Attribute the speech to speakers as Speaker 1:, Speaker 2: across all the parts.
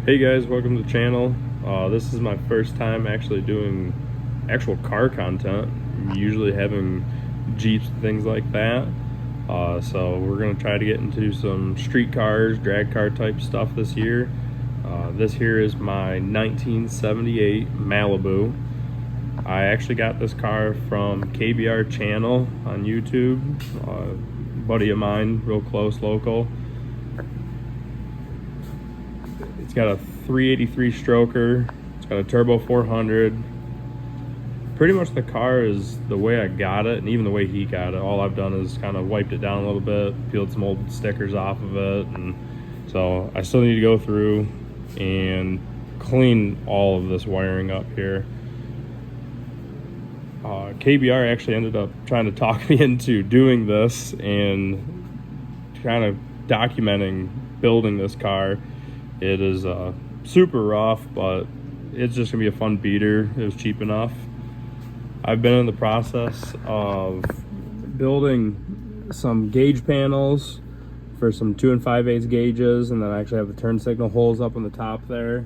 Speaker 1: Hey guys, welcome to the channel. This is my first time actually doing actual car content. I'm usually having Jeeps and things like that. So we're going to try to get into some street cars, drag car type stuff this year. This here is my 1978 Malibu. I actually got this car from KBR Channel on YouTube. Buddy of mine, real close, local. It's got a 383 stroker. It's got a turbo 400. Pretty much the car is the way I got it, and even the way he got it. All I've done is kind of wiped it down a little bit, peeled some old stickers off of it, and so I still need to go through and clean all of this wiring up here. KBR actually ended up trying to talk me into doing this and kind of documenting building this car. It is super rough, but it's just gonna be a fun beater. It was cheap enough. I've been in the process of building some gauge panels for some 2 5/8 gauges, and then I actually have the turn signal holes up on the top there.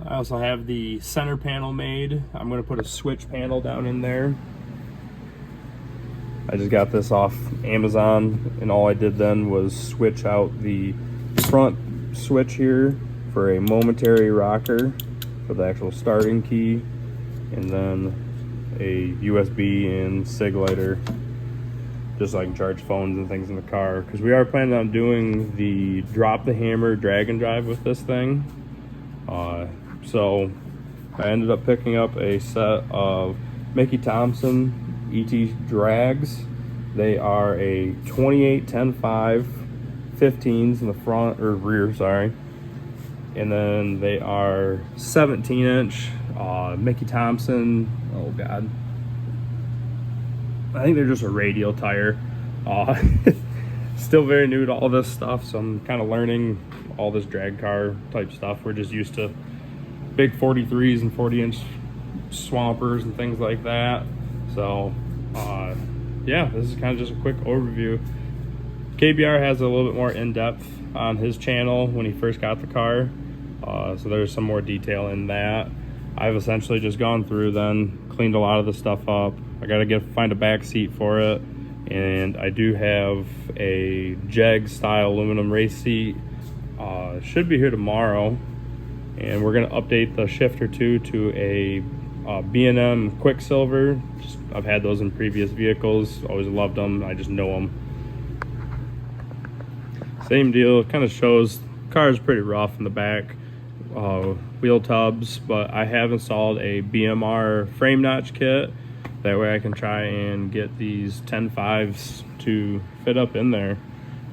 Speaker 1: I also have the center panel made. I'm gonna put a switch panel down in there. I just got this off Amazon, and all I did then was switch out the front switch here for a momentary rocker for the actual starting key, and then a USB and SIG lighter just so I can charge phones and things in the car, because we are planning on doing the drop the hammer drag and drive with this thing. So I ended up picking up a set of Mickey Thompson ET drags. They are a 28 10-5 15s in the front or rear, sorry, and then they are 17-inch Mickey Thompson. Oh god, I think they're just a radial tire. Still very new to all this stuff, so I'm kind of learning all this drag car type stuff. We're just used to big 43s and 40-inch swampers and things like that. So yeah, this is kind of just a quick overview. KBR has a little bit more in-depth on his channel when he first got the car, so there's some more detail in that. I've essentially just gone through then, cleaned a lot of the stuff up. I gotta find a back seat for it, and I do have a Jeg style aluminum race seat. Should be here tomorrow, and we're gonna update the shifter too to a B&M Quicksilver. I've had those in previous vehicles, always loved them. I just know them. Same deal, kind of shows car is pretty rough in the back, wheel tubs, but I have installed a BMR frame notch kit. That way I can try and get these 10.5s to fit up in there.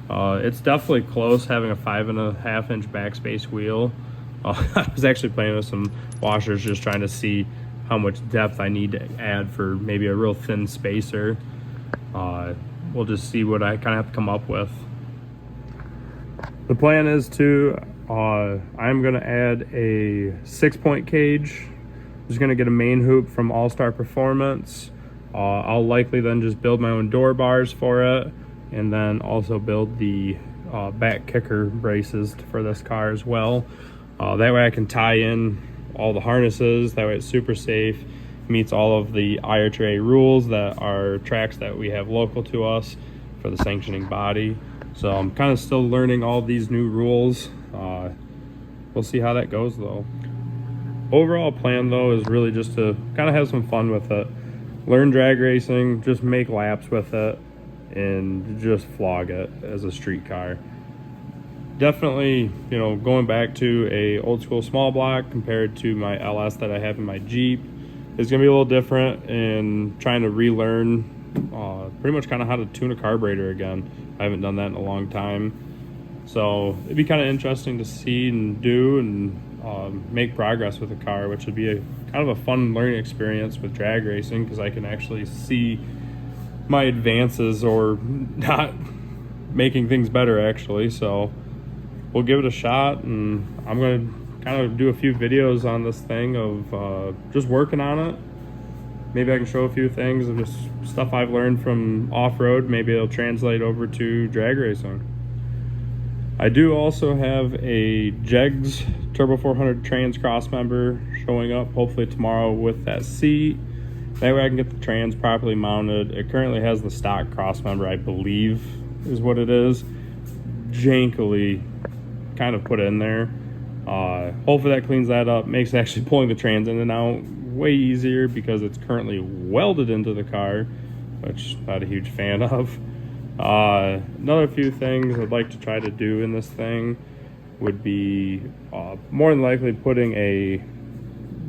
Speaker 1: It's definitely close having a 5.5-inch backspace wheel. I was actually playing with some washers, just trying to see how much depth I need to add for maybe a real thin spacer. We'll just see what I kind of have to come up with. The plan is to, I'm gonna add a 6-point cage. I'm just gonna get a main hoop from All Star Performance. I'll likely then just build my own door bars for it, and then also build the back kicker braces for this car as well. That way I can tie in all the harnesses. That way it's super safe, meets all of the IRTA rules that are tracks that we have local to us for the sanctioning body. So I'm kind of still learning all these new rules. We'll see how that goes though. Overall plan though is really just to kind of have some fun with it. Learn drag racing, just make laps with it, and just flog it as a street car. Definitely, you know, going back to a old school small block compared to my LS that I have in my Jeep is gonna be a little different, and trying to relearn pretty much kind of how to tune a carburetor again. I haven't done that in a long time, so it'd be kind of interesting to see and do and make progress with the car, which would be a kind of a fun learning experience with drag racing, because I can actually see my advances or not making things better actually. So we'll give it a shot, and I'm gonna kind of do a few videos on this thing of just working on it. Maybe I can show a few things of just stuff I've learned from off-road. Maybe it'll translate over to drag racing. I do also have a Jegs Turbo 400 trans cross member showing up hopefully tomorrow with that seat. That way I can get the trans properly mounted. It currently has the stock cross member, I believe is what it is, jankily kind of put in there. Hopefully that cleans that up, makes actually pulling the trans in and out way easier because it's currently welded into the car, which I'm not a huge fan of. Another few things I'd like to try to do in this thing would be more than likely putting a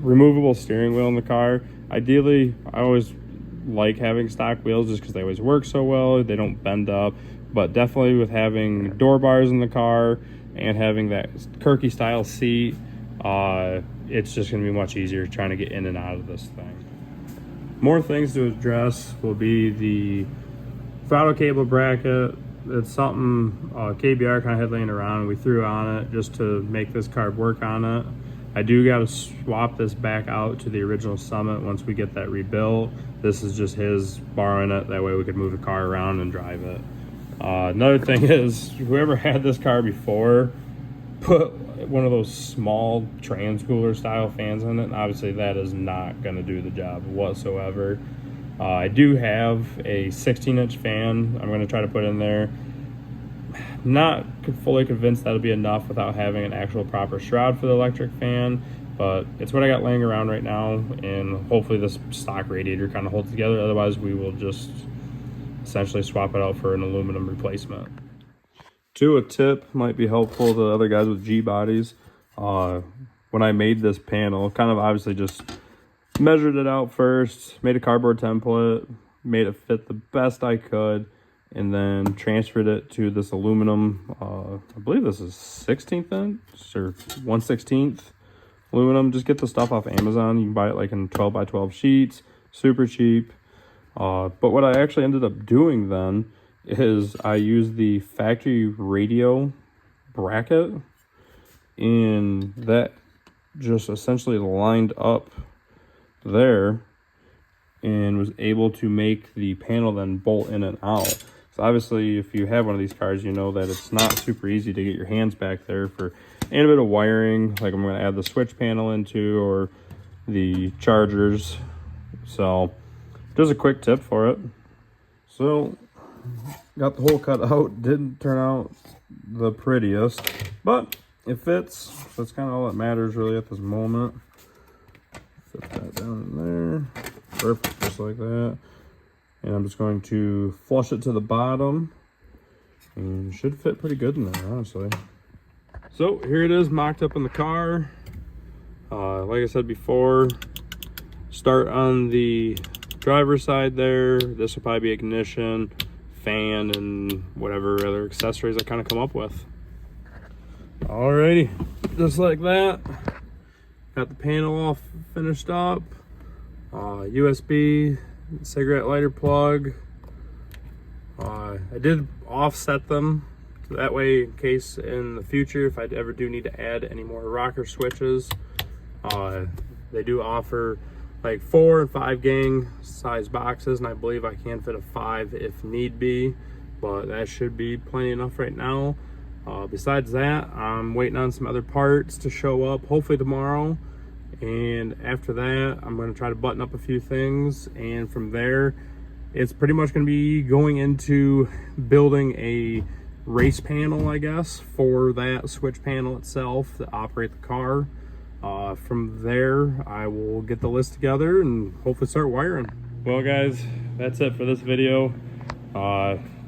Speaker 1: removable steering wheel in the car. Ideally, I always like having stock wheels just because they always work so well, they don't bend up, but definitely with having door bars in the car and having that Kirky style seat, it's just going to be much easier trying to get in and out of this thing. More things to address will be the throttle cable bracket. It's something KBR kind of had laying around and we threw on it just to make this car work on it. I do got to swap this back out to the original Summit once we get that rebuilt. This is just his borrowing it, that way we could move the car around and drive it. Another thing is, whoever had this car before put one of those small trans cooler style fans in it, and obviously that is not going to do the job whatsoever. I do have a 16-inch fan I'm going to try to put in there. Not fully convinced that'll be enough without having an actual proper shroud for the electric fan, but it's what I got laying around right now, and hopefully this stock radiator kind of holds together. Otherwise we will just essentially swap it out for an aluminum replacement. A tip might be helpful to other guys with G bodies. When I made this panel, kind of obviously just measured it out first, made a cardboard template, made it fit the best I could, and then transferred it to this aluminum, I believe this is 16th inch or 1/16 aluminum. Just get the stuff off Amazon. You can buy it like in 12 by 12 sheets, super cheap. But what I actually ended up doing then is I used the factory radio bracket, and that just essentially lined up there and was able to make the panel then bolt in and out. So obviously if you have one of these cars, you know that it's not super easy to get your hands back there for any bit of wiring, like I'm going to add the switch panel into or the chargers. So just a quick tip for it. So got the hole cut out, didn't turn out the prettiest, but it fits. That's kind of all that matters really at this moment. Fit that down in there, perfect, just like that. And I'm just going to flush it to the bottom, and should fit pretty good in there, honestly. So here it is, mocked up in the car. Like I said before, start on the driver's side there. This will probably be ignition, fan, and whatever other accessories I kind of come up with. Alrighty, just like that. Got the panel all finished up. USB cigarette lighter plug. I did offset them so that way in case in the future if I ever do need to add any more rocker switches. They do offer like 4 and 5 gang size boxes, and I believe I can fit a 5 if need be, but that should be plenty enough right now. Besides that, I'm waiting on some other parts to show up hopefully tomorrow, and after that I'm going to try to button up a few things, and from there it's pretty much going to be going into building a race panel, I guess, for that switch panel itself to operate the car. From there I will get the list together and hopefully start wiring. Well guys, that's it for this video.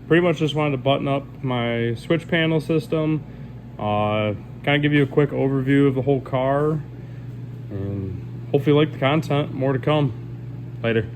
Speaker 1: Pretty much just wanted to button up my switch panel system, kind of give you a quick overview of the whole car, and hopefully you like the content. More to come. Later.